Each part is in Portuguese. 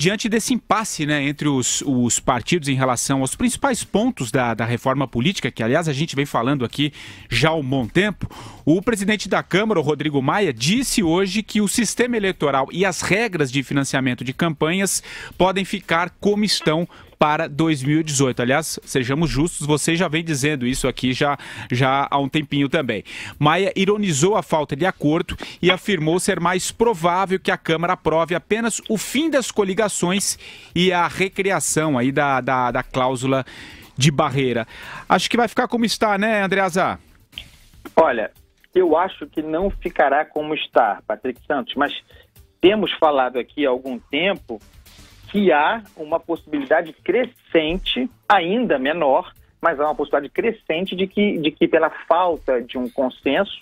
diante desse impasse, né, entre os partidos em relação aos principais pontos da reforma política, que aliás a gente vem falando aqui já há um bom tempo, o presidente da Câmara, o Rodrigo Maia, disse hoje que o sistema eleitoral e as regras de financiamento de campanhas podem ficar como estão para 2018. Aliás, sejamos justos, você já vem dizendo isso aqui já há um tempinho também. Maia ironizou a falta de acordo e afirmou ser mais provável que a Câmara aprove apenas o fim das coligações e a recriação aí da cláusula de barreira. Acho que vai ficar como está, né, Andreasa? Olha, eu acho que não ficará como está, Patrick Santos, mas temos falado aqui há algum tempo que há uma possibilidade crescente, ainda menor, mas há uma possibilidade crescente de que pela falta de um consenso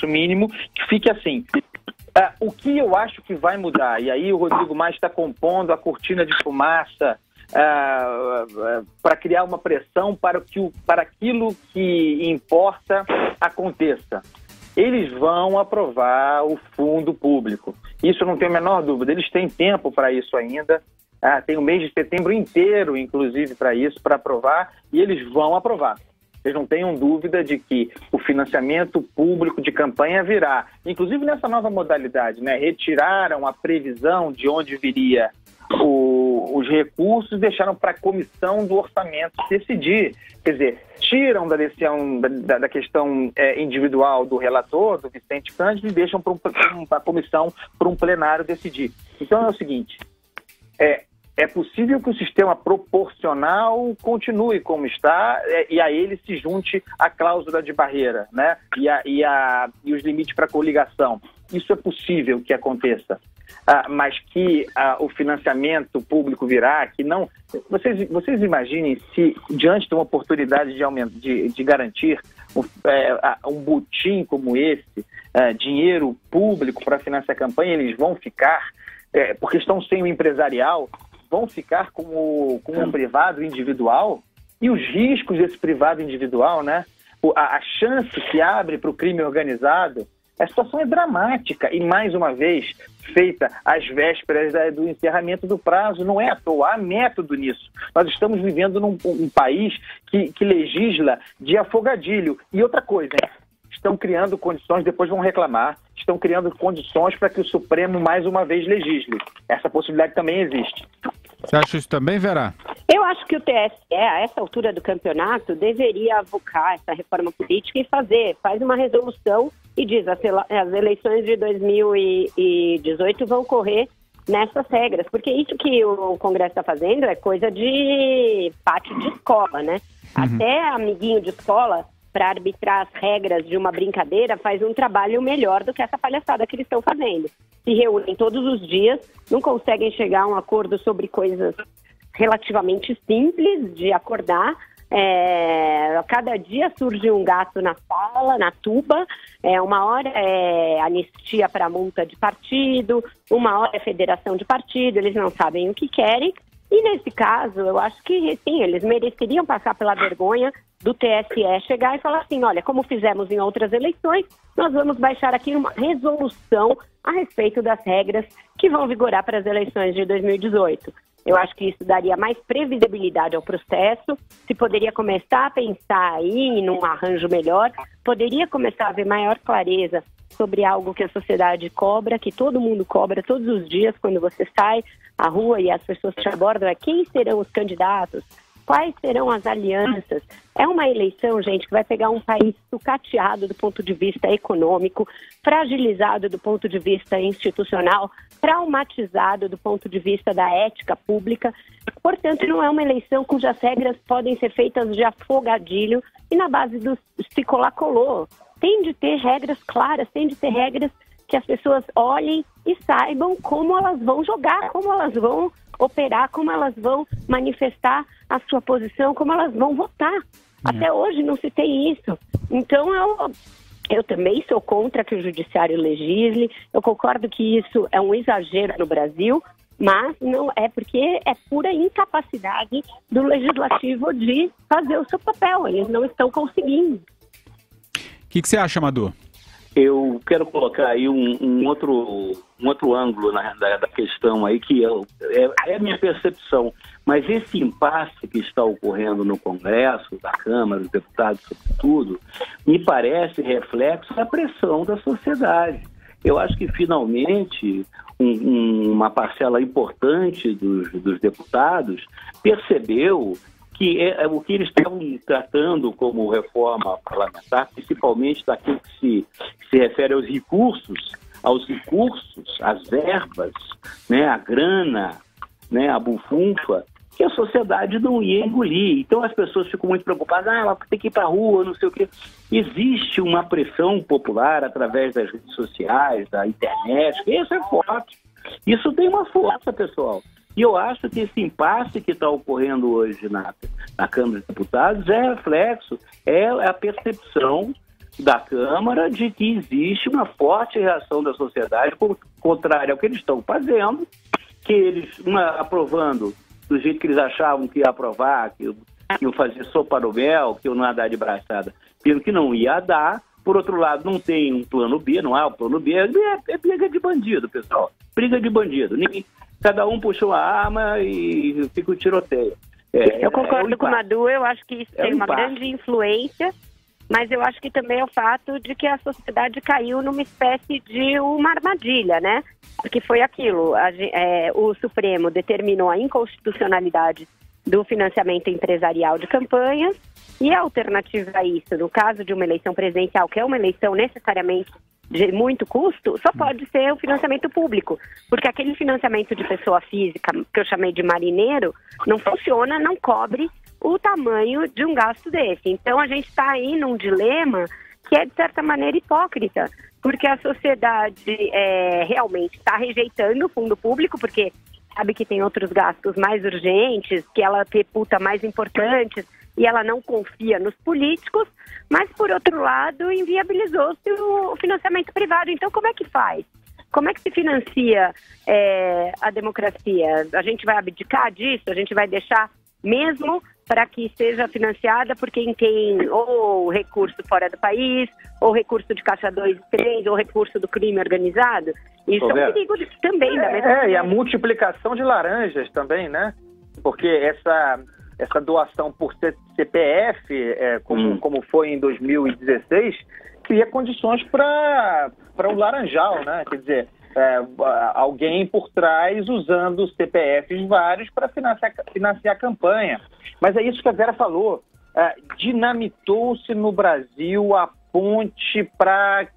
mínimo, que fique assim. O que eu acho que vai mudar, e aí o Rodrigo Maia está compondo a cortina de fumaça para criar uma pressão para aquilo que importa aconteça. Eles vão aprovar o fundo público. Isso eu não tenho a menor dúvida. Eles têm tempo para isso ainda. Tem o mês de setembro inteiro, inclusive, para isso, para aprovar, e eles vão aprovar. Vocês não tenham dúvida de que o financiamento público de campanha virá. Inclusive nessa nova modalidade, né? Retiraram a previsão de onde viria os recursos e deixaram para a comissão do orçamento decidir. Quer dizer, tiram da decisão da questão individual do relator, do Vicente Cândido, e deixam para a comissão, para um plenário decidir. Então é o seguinte, é possível que o sistema proporcional continue como está e a ele se junte a cláusula de barreira, né? E os limites para coligação. Isso é possível que aconteça. Mas que o financiamento público virá, que não... Vocês imaginem se, diante de uma oportunidade de garantir um butim como esse, dinheiro público para financiar a campanha, eles vão ficar, porque estão sem o empresarial, vão ficar como um privado individual, e os riscos desse privado individual, né? A chance que abre para o crime organizado. A situação é dramática e, mais uma vez, feita às vésperas do encerramento do prazo. Não é à toa, há método nisso. Nós estamos vivendo num país que legisla de afogadilho. E outra coisa, estão criando condições, depois vão reclamar, estão criando condições para que o Supremo, mais uma vez, legisle. Essa possibilidade também existe. Você acha isso também, Vera? Eu acho que o TSE, a essa altura do campeonato, deveria avocar essa reforma política e faz uma resolução e diz as eleições de 2018 vão correr nessas regras, porque isso que o Congresso está fazendo é coisa de pátio de escola, né? Até amiguinho de escola, para arbitrar as regras de uma brincadeira, faz um trabalho melhor do que essa palhaçada que eles estão fazendo. Se reúnem todos os dias, não conseguem chegar a um acordo sobre coisas relativamente simples de acordar. A cada dia surge um gato na sala, na tuba. Uma hora é anistia para multa de partido, uma hora é federação de partido, eles não sabem o que querem. E nesse caso, eu acho que sim, eles mereceriam passar pela vergonha do TSE chegar e falar assim, olha, como fizemos em outras eleições, nós vamos baixar aqui uma resolução a respeito das regras que vão vigorar para as eleições de 2018. Eu acho que isso daria mais previsibilidade ao processo, se poderia começar a pensar aí num arranjo melhor, poderia começar a haver maior clareza sobre algo que a sociedade cobra, que todo mundo cobra todos os dias quando você sai à rua e as pessoas te abordam, quem serão os candidatos, quais serão as alianças. É uma eleição, gente, que vai pegar um país sucateado do ponto de vista econômico, fragilizado do ponto de vista institucional, traumatizado do ponto de vista da ética pública. Portanto, não é uma eleição cujas regras podem ser feitas de afogadilho e na base do se colar colou. Tem de ter regras claras, tem de ter regras que as pessoas olhem e saibam como elas vão jogar, como elas vão operar, como elas vão manifestar a sua posição, como elas vão votar. Até hoje não se tem isso. Então, eu também sou contra que o judiciário legisle, eu concordo que isso é um exagero no Brasil, mas não é porque é pura incapacidade do legislativo de fazer o seu papel, eles não estão conseguindo. O que você acha, Amador? Eu quero colocar aí um outro ângulo da questão aí, que é a minha percepção. Mas esse impasse que está ocorrendo no Congresso, da Câmara, dos deputados, sobretudo, me parece reflexo da pressão da sociedade. Eu acho que, finalmente, uma parcela importante dos deputados percebeu que o que eles estavam tratando como reforma parlamentar, principalmente daquilo que se refere aos recursos, às verbas, né, a grana, né, a bufunfa, que a sociedade não ia engolir. Então as pessoas ficam muito preocupadas, ela tem que ir para a rua, não sei o quê. Existe uma pressão popular através das redes sociais, da internet, isso é forte. Isso tem uma força, pessoal. E eu acho que esse impasse que está ocorrendo hoje na Câmara dos Deputados é reflexo, é a percepção da Câmara de que existe uma forte reação da sociedade contrária ao que eles estão fazendo, que eles, aprovando do jeito que eles achavam que ia aprovar, que iam fazer sopa no mel, que iam não ia dar de braçada, pelo que não ia dar. Por outro lado, não tem um plano B, não há um plano B, é briga de bandido, pessoal. Briga de bandido. Cada um puxa uma arma e fica o tiroteio. Eu concordo com o Madu, eu acho que isso tem uma grande influência, mas eu acho que também é o fato de que a sociedade caiu numa espécie de uma armadilha, né? Porque foi aquilo, o Supremo determinou a inconstitucionalidade do financiamento empresarial de campanhas e a alternativa a isso, no caso de uma eleição presidencial, que é uma eleição necessariamente de muito custo, só pode ser o financiamento público, porque aquele financiamento de pessoa física, que eu chamei de marineiro, não funciona, não cobre o tamanho de um gasto desse. Então a gente está aí num dilema que é de certa maneira hipócrita, porque a sociedade realmente está rejeitando o fundo público, porque sabe que tem outros gastos mais urgentes, que ela reputa mais importantes, e ela não confia nos políticos, mas, por outro lado, inviabilizou-se o financiamento privado. Então, como é que faz? Como é que se financia a democracia? A gente vai abdicar disso? A gente vai deixar mesmo para que seja financiada por quem tem ou recurso fora do país, ou recurso de Caixa 2 e 3, ou recurso do crime organizado? Isso é um perigo também. Da mesma e a multiplicação de laranjas também, né? Porque essa doação por CPF, como foi em 2016, cria condições para o laranjal, né? Quer dizer, alguém por trás usando CPFs vários para financiar a campanha. Mas é isso que a Vera falou. Dinamitou-se no Brasil a ponte para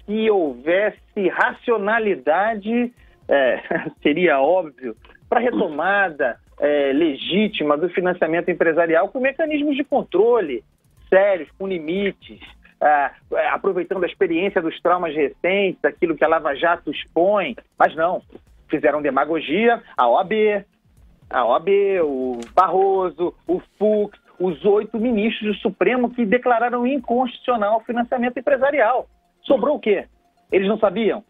que houvesse racionalidade, seria óbvio, para a retomada legítima do financiamento empresarial com mecanismos de controle sérios, com limites, aproveitando a experiência dos traumas recentes, aquilo que a Lava Jato expõe, mas não, fizeram demagogia, a OAB, o Barroso, o Fux, os 8 ministros do Supremo que declararam inconstitucional o financiamento empresarial. Sobrou o quê? Eles não sabiam?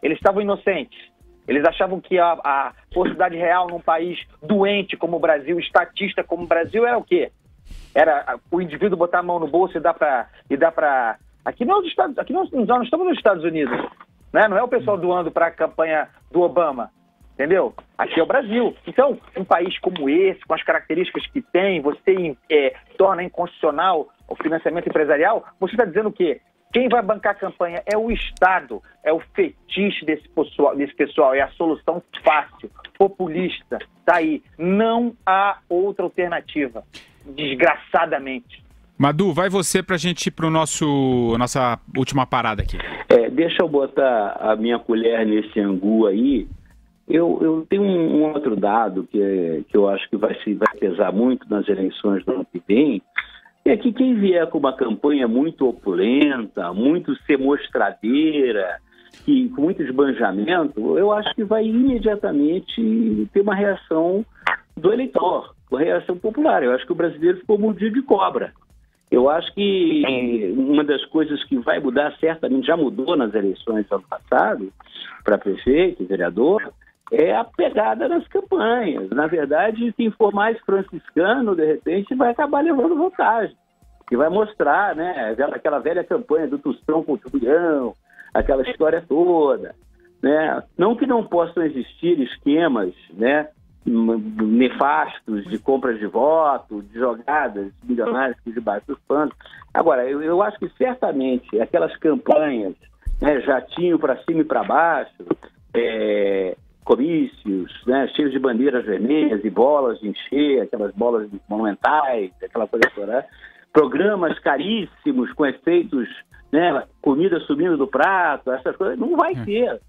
Eles estavam inocentes? Eles achavam que a possibilidade real num país doente como o Brasil, estatista como o Brasil, era o quê? Era o indivíduo botar a mão no bolso e dar para... Aqui nós não estamos nos Estados Unidos, né? Não é o pessoal doando para a campanha do Obama, entendeu? Aqui é o Brasil. Então, um país como esse, com as características que tem, você torna inconstitucional o financiamento empresarial, você está dizendo o quê? Quem vai bancar a campanha é o Estado, é o fetiche desse pessoal, é a solução fácil, populista. Tá aí. Não há outra alternativa, desgraçadamente. Madu, vai você para a gente ir para nossa última parada aqui. Deixa eu botar a minha colher nesse angu aí. Eu tenho um outro dado que eu acho que vai pesar muito nas eleições do ano que vem. É que quem vier com uma campanha muito opulenta, muito semostradeira, com muito esbanjamento, eu acho que vai imediatamente ter uma reação do eleitor, uma reação popular. Eu acho que o brasileiro ficou mordido de cobra. Eu acho que uma das coisas que vai mudar, certamente já mudou nas eleições do ano passado, para prefeito e vereador, é a pegada nas campanhas. Na verdade, quem for mais franciscano, de repente, vai acabar levando vantagem. Que vai mostrar, né, aquela velha campanha do Tostão com o Turbilhão, aquela história toda, né? Não que não possam existir esquemas, né, nefastos de compras de voto, de jogadas milionárias por debaixo dos panos. Agora, eu acho que certamente aquelas campanhas, né, jatinho para cima e para baixo, comícios, né, cheios de bandeiras vermelhas e bolas de encher, aquelas bolas monumentais, aquela coisa toda, programas caríssimos com efeitos, né, comida subindo do prato, essas coisas, não vai ter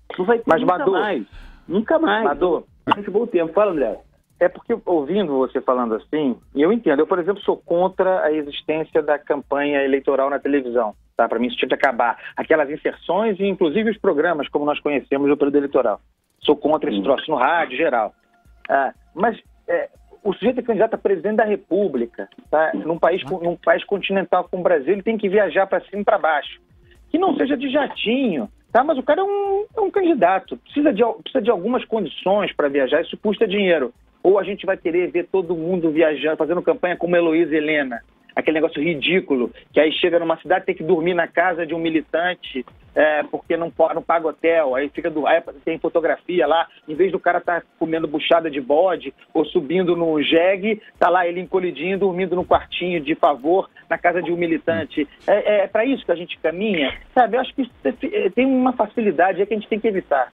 Mas, nunca Madu, mais. Nunca mais. Madu, Muito bom tempo. Fala, André. é porque ouvindo você falando assim, e eu entendo, eu, por exemplo, sou contra a existência da campanha eleitoral na televisão, tá? Para mim isso tinha que acabar. Aquelas inserções e inclusive os programas, como nós conhecemos do período eleitoral. Sou contra esse troço no rádio, geral. Mas o sujeito é candidato a presidente da República, tá? Num país continental como o Brasil, ele tem que viajar para cima e para baixo. Que não seja de jatinho, tá? Mas o cara é um candidato, precisa de algumas condições para viajar, isso custa dinheiro. Ou a gente vai querer ver todo mundo viajando, fazendo campanha como Heloísa Helena, aquele negócio ridículo, que aí chega numa cidade, tem que dormir na casa de um militante, porque não paga hotel, aí tem fotografia lá, em vez do cara estar comendo buchada de bode ou subindo no jegue, tá lá ele encolhidinho, dormindo no quartinho de favor na casa de um militante. É para isso que a gente caminha, sabe? Eu acho que isso tem uma facilidade aí que a gente tem que evitar.